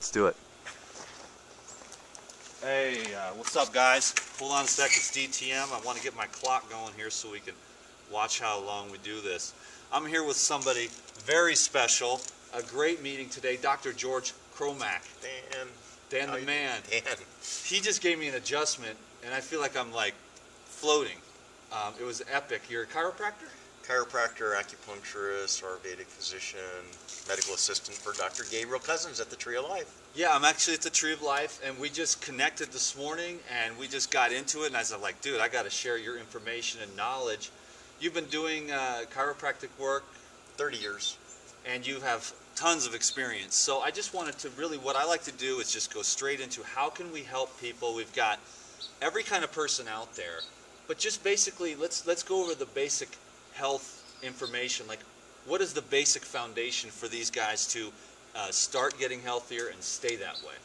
Let's do it. Hey, what's up, guys? Hold on a sec, it's DTM. I want to get my clock going here so we can watch how long we do this. I'm here with somebody very special. A great meeting today, Dr. George Cromack. Dan the man. Dan. He just gave me an adjustment, and I feel like I'm like floating. It was epic. You're a chiropractor? Chiropractor, acupuncturist, Ayurvedic physician, medical assistant for Dr. Gabriel Cousins at the Tree of Life. Yeah, I'm actually at the Tree of Life, and we just connected this morning, and we just got into it, and I was like, dude, I got to share your information and knowledge. You've been doing chiropractic work 30 years. and you have tons of experience. So I just wanted to really, what I like to do is just go straight into how can we help people. We've got every kind of person out there, but just basically let's go over the basic health information. Like, what is the basic foundation for these guys to start getting healthier and stay that way?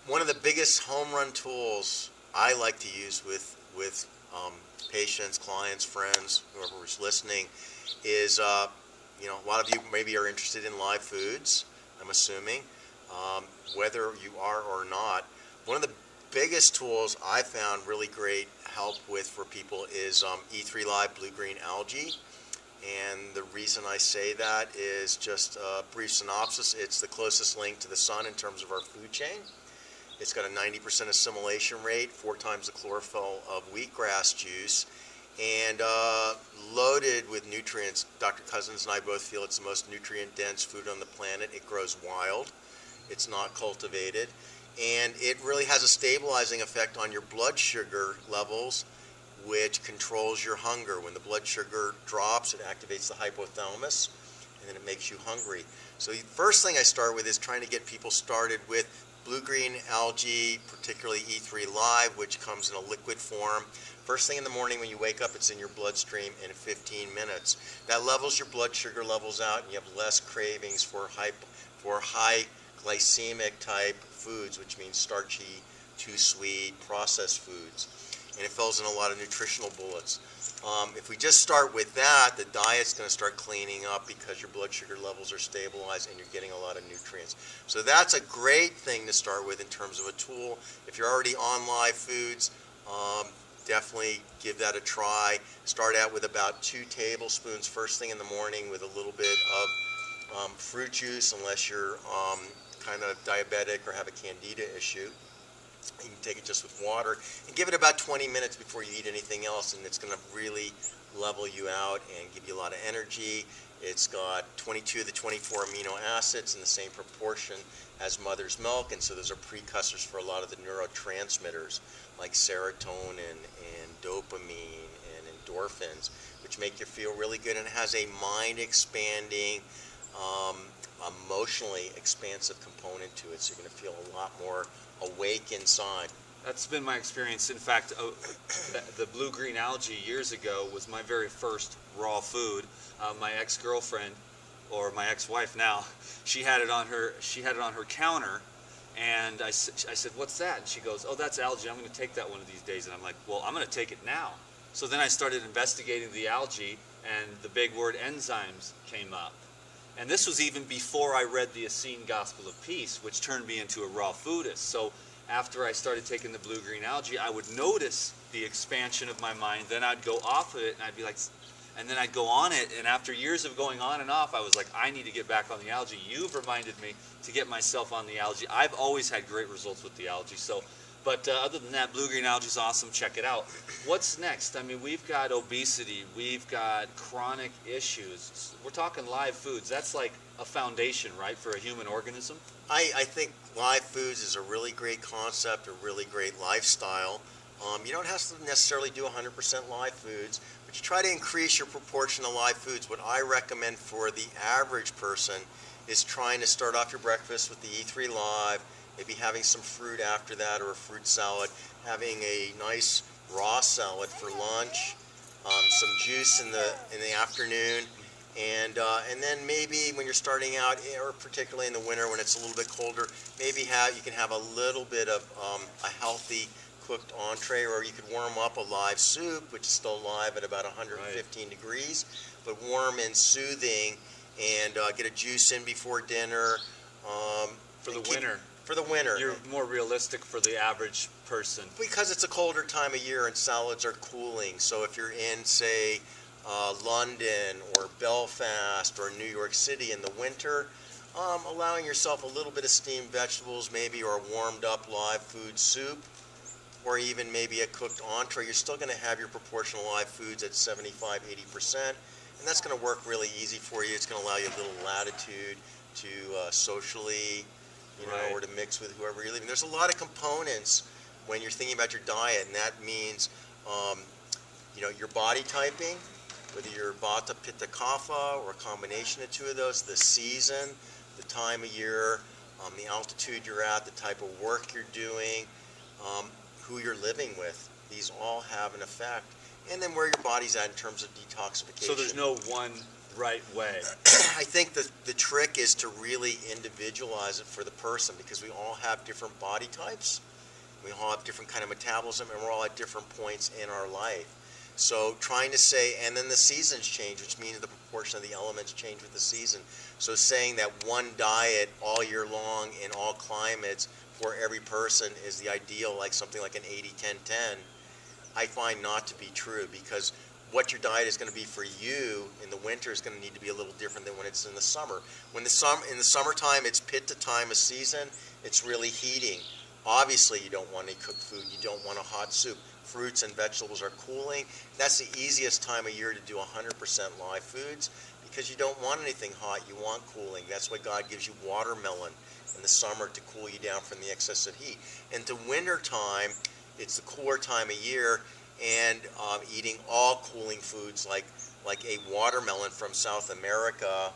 One of the biggest home run tools I like to use with patients, clients, friends, whoever's listening, is a lot of you maybe are interested in live foods. I'm assuming, whether you are or not, one of the biggest tools I found really great help with for people is E3 Live blue-green algae. And the reason I say that is just a brief synopsis. It's the closest link to the sun in terms of our food chain. It's got a 90% assimilation rate, 4 times the chlorophyll of wheatgrass juice, and loaded with nutrients. Dr. Cousins and I both feel it's the most nutrient-dense food on the planet. It grows wild. It's not cultivated. And it really has a stabilizing effect on your blood sugar levels, which controls your hunger. When the blood sugar drops, it activates the hypothalamus, and then it makes you hungry. So the first thing I start with is trying to get people started with blue-green algae, particularly E3 Live, which comes in a liquid form. First thing in the morning when you wake up, it's in your bloodstream in 15 minutes. That levels your blood sugar levels out, and you have less cravings for high glycemic type foods, which means starchy, too sweet, processed foods. And it fills in a lot of nutritional bullets. If we just start with that, the diet's going to start cleaning up because your blood sugar levels are stabilized and you're getting a lot of nutrients. So that's a great thing to start with in terms of a tool. If you're already on live foods, definitely give that a try. Start out with about 2 tablespoons first thing in the morning with a little bit of fruit juice, unless you're kind of diabetic or have a candida issue. You can take it just with water and give it about 20 minutes before you eat anything else, and it's going to really level you out and give you a lot of energy. It's got 22 of the 24 amino acids in the same proportion as mother's milk, and so those are precursors for a lot of the neurotransmitters like serotonin and dopamine and endorphins, which make you feel really good, and it has a mind-expanding, emotionally expansive component to it, so you're going to feel a lot more awake inside. That's been my experience. In fact, the blue-green algae years ago was my very first raw food. My ex-girlfriend, or my ex-wife now, she had it on her counter, and I said, "What's that?" And she goes, "Oh, that's algae. I'm going to take that one of these days." And I'm like, "Well, I'm going to take it now." So then I started investigating the algae, and the big word enzymes came up. And this was even before I read the Essene Gospel of Peace, which turned me into a raw foodist. So after I started taking the blue-green algae, I would notice the expansion of my mind. Then I'd go off of it, and I'd be like, and then I'd go on it. And after years of going on and off, I was like, I need to get back on the algae. You've reminded me to get myself on the algae. I've always had great results with the algae. So, but other than that, blue-green algae is awesome. Check it out. What's next? I mean, we've got obesity. We've got chronic issues. We're talking live foods. That's like a foundation, right, for a human organism? I think live foods is a really great concept, a really great lifestyle. You don't have to necessarily do 100% live foods, but you try to increase your proportion of live foods. What I recommend for the average person is trying to start off your breakfast with the E3 Live, maybe having some fruit after that or a fruit salad, having a nice raw salad for lunch, some juice in the afternoon, and then maybe when you're starting out, or particularly in the winter when it's a little bit colder, maybe you can have a little bit of a healthy cooked entree, or you could warm up a live soup, which is still live at about 115 degrees, but warm and soothing, and get a juice in before dinner. For the winter. For the winter. You're more realistic for the average person. Because it's a colder time of year and salads are cooling. So if you're in, say, London or Belfast or New York City in the winter, allowing yourself a little bit of steamed vegetables maybe, or a warmed up live food soup, or even maybe a cooked entree, you're still going to have your proportional live foods at 75–80%, and that's going to work really easy for you. It's going to allow you a little latitude to socially, Right. or to mix with whoever you're living. There's a lot of components when you're thinking about your diet, and that means, your body typing, whether you're Vata, Pitta, Kapha, or a combination of two of those, the season, the time of year, the altitude you're at, the type of work you're doing, who you're living with. These all have an effect. And then where your body's at in terms of detoxification. So there's no one right way. I think the trick is to really individualize it for the person, because we all have different body types. We all have different kind of metabolism, and we're all at different points in our life. So trying to say, and then the seasons change, which means the proportion of the elements change with the season. So saying that one diet all year long in all climates for every person is the ideal, like something like an 80–10–10, I find not to be true, because what your diet is going to be for you in the winter is going to need to be a little different than when it's in the summer. In the summertime, it's Pitta time of season. It's really heating. Obviously, you don't want any cooked food. You don't want a hot soup. Fruits and vegetables are cooling. That's the easiest time of year to do 100% live foods, because you don't want anything hot. You want cooling. That's why God gives you watermelon in the summer to cool you down from the excessive heat. Into winter time, it's the cooler time of year, and eating all cooling foods like a watermelon from South America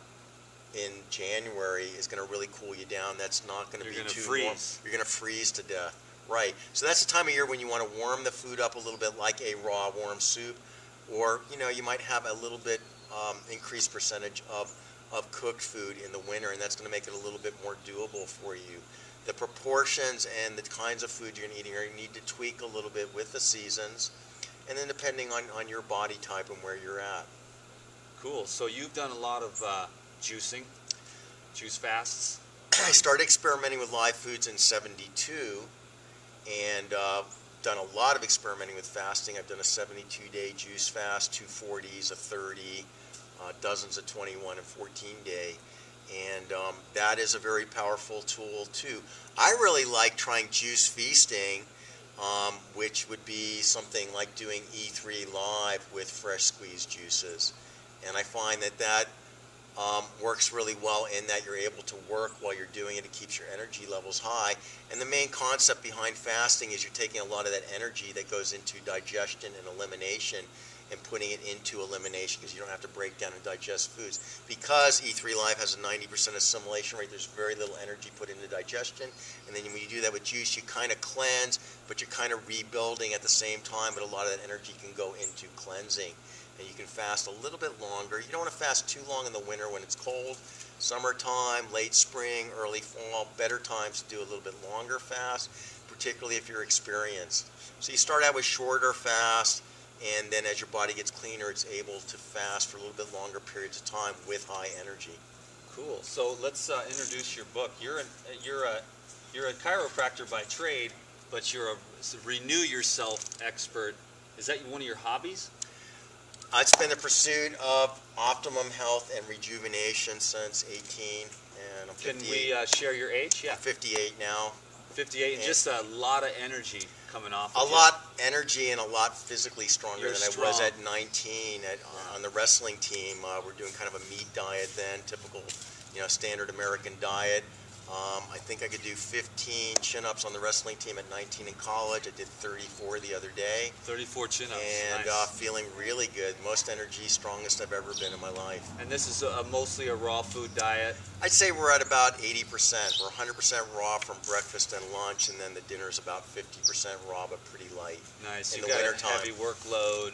in January is going to really cool you down. That's not going to be too warm. You're going to freeze to death. Right. So that's the time of year when you want to warm the food up a little bit, like a raw warm soup, or you might have a little bit increased percentage of cooked food in the winter, and that's going to make it a little bit more doable for you. The proportions and the kinds of food you're eating are going to need to tweak a little bit with the seasons, and then depending on your body type and where you're at. Cool. So you've done a lot of juicing, juice fasts. I started experimenting with live foods in '72, and done a lot of experimenting with fasting. I've done a 72-day juice fast, 2 40s, a 30, dozens of 21 and 14-day. And that is a very powerful tool too. I really like trying juice feasting, which would be something like doing E3 Live with fresh squeezed juices. And I find that works really well in that you're able to work while you're doing it. It keeps your energy levels high. And the main concept behind fasting is you're taking a lot of that energy that goes into digestion and elimination and putting it into elimination, because you don't have to break down and digest foods. Because E3 Live has a 90% assimilation rate, there's very little energy put into digestion. And then when you do that with juice, you kind of cleanse, but you're kind of rebuilding at the same time, but a lot of that energy can go into cleansing. And you can fast a little bit longer. You don't want to fast too long in the winter when it's cold. Summertime, late spring, early fall, better times to do a little bit longer fast, particularly if you're experienced. So you start out with shorter fast, and then as your body gets cleaner, it's able to fast for a little bit longer periods of time with high energy. Cool. So let's introduce your book. You're a chiropractor by trade, but you're a renew yourself expert. Is that one of your hobbies? It's been the pursuit of optimum health and rejuvenation since 18, and I'm 58. Can we share your age? Yeah. I'm 58 now. 58, and just a lot of energy coming off. A lot energy and a lot physically stronger than strong. I was at 19 on the wrestling team. We're doing kind of a meat diet then, typical, standard American diet. I think I could do 15 chin-ups on the wrestling team at 19 in college. I did 34 the other day. 34 chin-ups. And nice. Feeling really good. Most energy, strongest I've ever been in my life. And this is mostly a raw food diet? I'd say we're at about 80%. We're 100% raw from breakfast and lunch, and then the dinner is about 50% raw, but pretty light. Nice. In You've the got wintertime. a heavy workload.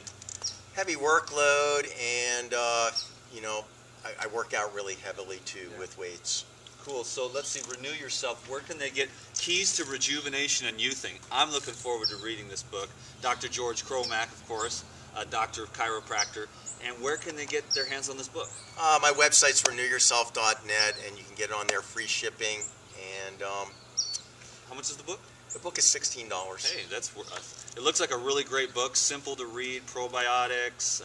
Heavy workload, and I work out really heavily too with weights. Cool. So let's see, renew yourself. Where can they get keys to rejuvenation and youthing? I'm looking forward to reading this book. Dr. George Cromack, of course, a doctor of chiropractor. And where can they get their hands on this book? My website's renewyourself.net, and you can get it on there, free shipping. And How much is the book? the book is $16. Hey, it looks like a really great book, simple to read, probiotics,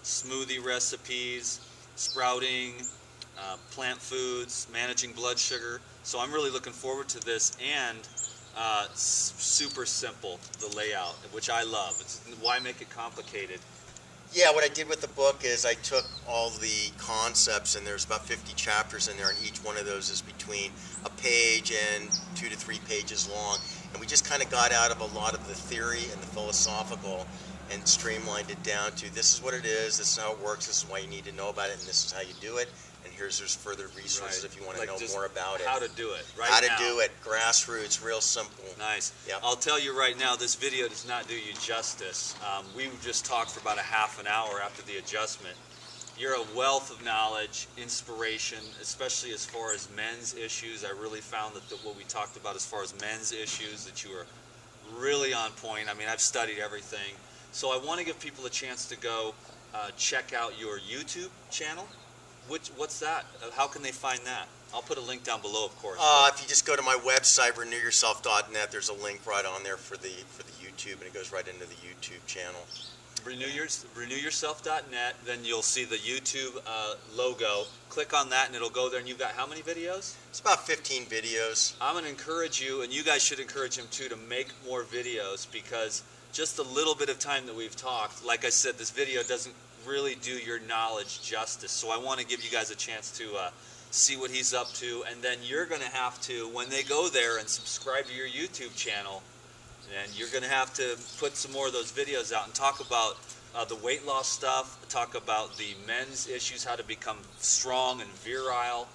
smoothie recipes, sprouting, plant foods, managing blood sugar. So I'm really looking forward to this, and super simple, the layout, which I love. Why make it complicated? Yeah, what I did with the book is I took all the concepts, and there's about 50 chapters in there, and each one of those is between a page and 2 to 3 pages long. And we just kind of got out of a lot of the theory and the philosophical and streamlined it down to this is what it is, this is how it works, this is why you need to know about it, and this is how you do it. And there's further resources if you want to know more about it. How to do it, right? How to do it, grassroots, real simple. Nice. Yep. I'll tell you right now, this video does not do you justice. We just talked for about a half an hour after the adjustment. You're a wealth of knowledge, inspiration, especially as far as men's issues. I really found that what we talked about as far as men's issues, that you were really on point. I mean, I've studied everything. So I want to give people a chance to go check out your YouTube channel. What's that? How can they find that? I'll put a link down below, of course. If you just go to my website, renewyourself.net, there's a link right on there for the YouTube, and it goes right into the YouTube channel. Renewyourself.net, then you'll see the YouTube logo. Click on that, and it'll go there. And you've got how many videos? It's about 15 videos. I'm going to encourage you, and you guys should encourage him too, to make more videos, because just a little bit of time that we've talked, like I said, this video doesn't really do your knowledge justice. So I want to give you guys a chance to see what he's up to, and then you're going to have to, when they go there and subscribe to your YouTube channel, and you're going to have to put some more of those videos out and talk about the weight loss stuff, talk about the men's issues, how to become strong and virile,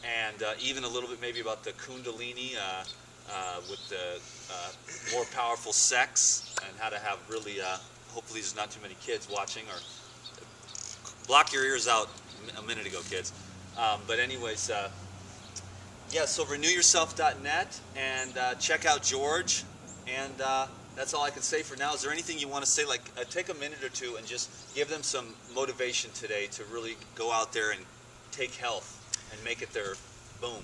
and even a little bit maybe about the kundalini with the more powerful sex, and how to have really, hopefully there's not too many kids watching, or block your ears out a minute ago, kids. But anyways, yeah, so renewyourself.net, and check out George, and that's all I can say for now. Is there anything you want to say? Like, take a minute or two and just give them some motivation today to really go out there and take health and make it their boom.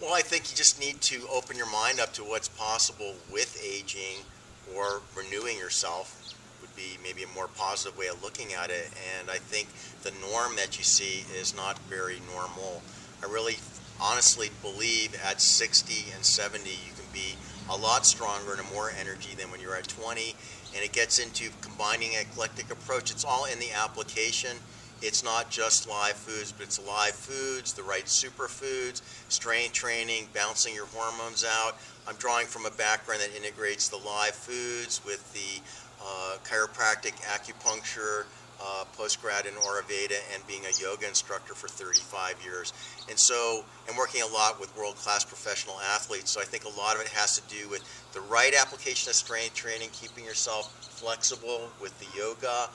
Well, I think you just need to open your mind up to what's possible with aging, or renewing yourself would be maybe a more positive way of looking at it. And I think the norm that you see is not very normal. I really honestly believe at 60 and 70 you can be a lot stronger and more energy than when you're at 20, and it gets into combining an eclectic approach. It's all in the application. It's not just live foods, but it's live foods, the right superfoods, strength training, balancing your hormones out. I'm drawing from a background that integrates the live foods with the chiropractic, acupuncture, post-grad in Ayurveda, and being a yoga instructor for 35 years. And so, and working a lot with world-class professional athletes. So I think a lot of it has to do with the right application of strength training, keeping yourself flexible with the yoga,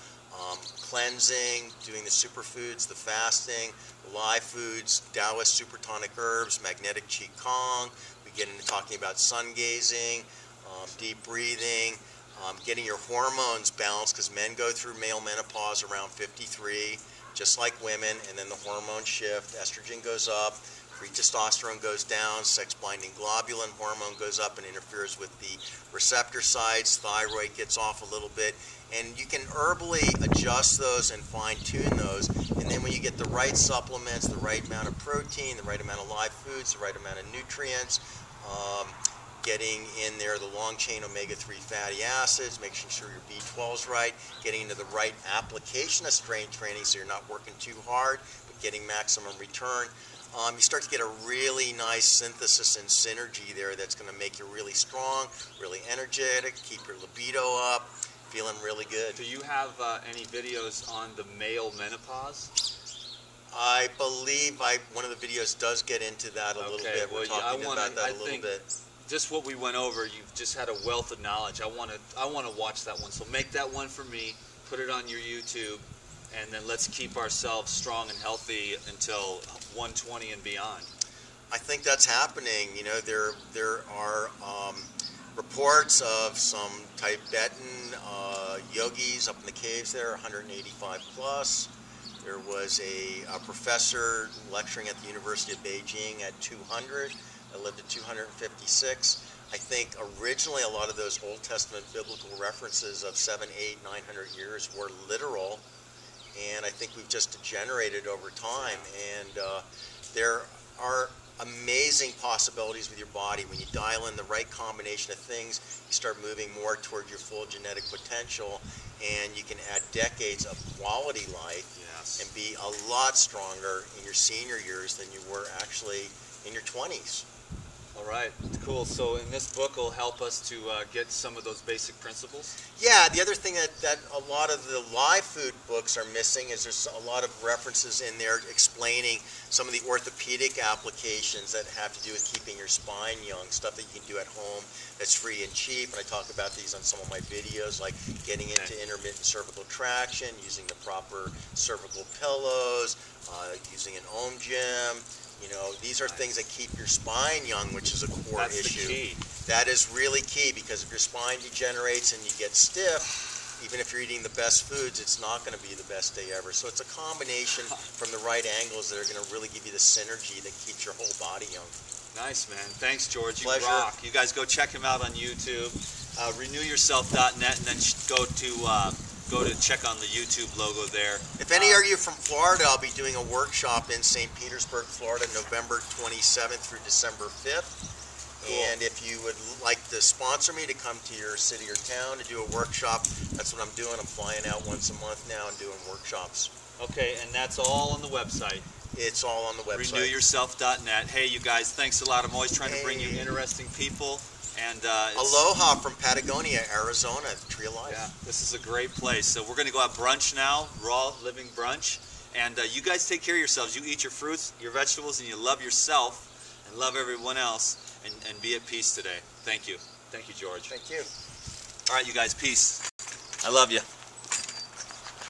cleansing, doing the superfoods, the fasting, the live foods, Taoist supertonic herbs, magnetic Qigong. We get into talking about sun gazing, deep breathing, getting your hormones balanced, because men go through male menopause around 53, just like women, and then the hormone shift. Estrogen goes up, free testosterone goes down, sex-binding globulin hormone goes up and interferes with the receptor sites, thyroid gets off a little bit, and you can herbally adjust those and fine-tune those. And then when you get the right supplements, the right amount of protein, the right amount of live foods, the right amount of nutrients, getting in there the long-chain omega-3 fatty acids, making sure your B12's right, getting into the right application of strength training so you're not working too hard, but getting maximum return. You start to get a really nice synthesis and synergy there that's going to make you really strong, really energetic, keep your libido up, feeling really good. Do you have any videos on the male menopause? I believe one of the videos does get into that a little bit. We're talking about that a little bit. Just what we went over, you've just had a wealth of knowledge. I want to watch that one. So make that one for me, put it on your YouTube, and then let's keep ourselves strong and healthy until 120 and beyond. I think that's happening. You know, there are reports of some Tibetan yogis up in the caves there, 185 plus. There was a professor lecturing at the University of Beijing at 200. I lived to 256. I think originally a lot of those Old Testament biblical references of 7, 8, 900 years were literal, and I think we've just degenerated over time. And there are amazing possibilities with your body. When you dial in the right combination of things, you start moving more toward your full genetic potential, and you can add decades of quality life and be a lot stronger in your senior years than you were actually in your 20s. All right, cool. So in this book will help us to get some of those basic principles? Yeah, the other thing that a lot of the live food books are missing is there's a lot of references in there explaining some of the orthopedic applications that have to do with keeping your spine young, stuff that you can do at home that's free and cheap. And I talk about these on some of my videos, like getting into intermittent cervical traction, using the proper cervical pillows, using an Om gym. You know, these are things that keep your spine young, which is a core issue. The key. That is really key, because if your spine degenerates and you get stiff, even if you're eating the best foods, it's not going to be the best day ever. So it's a combination from the right angles that are going to really give you the synergy that keeps your whole body young. Nice, man. Thanks, George. You Pleasure. rock. You guys go check him out on YouTube. Renewyourself.net, and then go to check on the YouTube logo there. If any of you from Florida, I'll be doing a workshop in St. Petersburg, Florida, November 27th through December 5th. Cool. And if you would like to sponsor me to come to your city or town to do a workshop, that's what I'm doing. I'm flying out once a month now and doing workshops. Okay, and that's all on the website. It's all on the website. Renewyourself.net. Hey, you guys, thanks a lot. I'm always trying to bring you interesting people. And aloha from Patagonia, Arizona, Tree of Life. Yeah, this is a great place. So we're going to go have brunch now, raw living brunch. And you guys take care of yourselves. You eat your fruits, your vegetables, and you love yourself and love everyone else, and be at peace today. Thank you. Thank you, George. Thank you. All right, you guys, peace. I love you.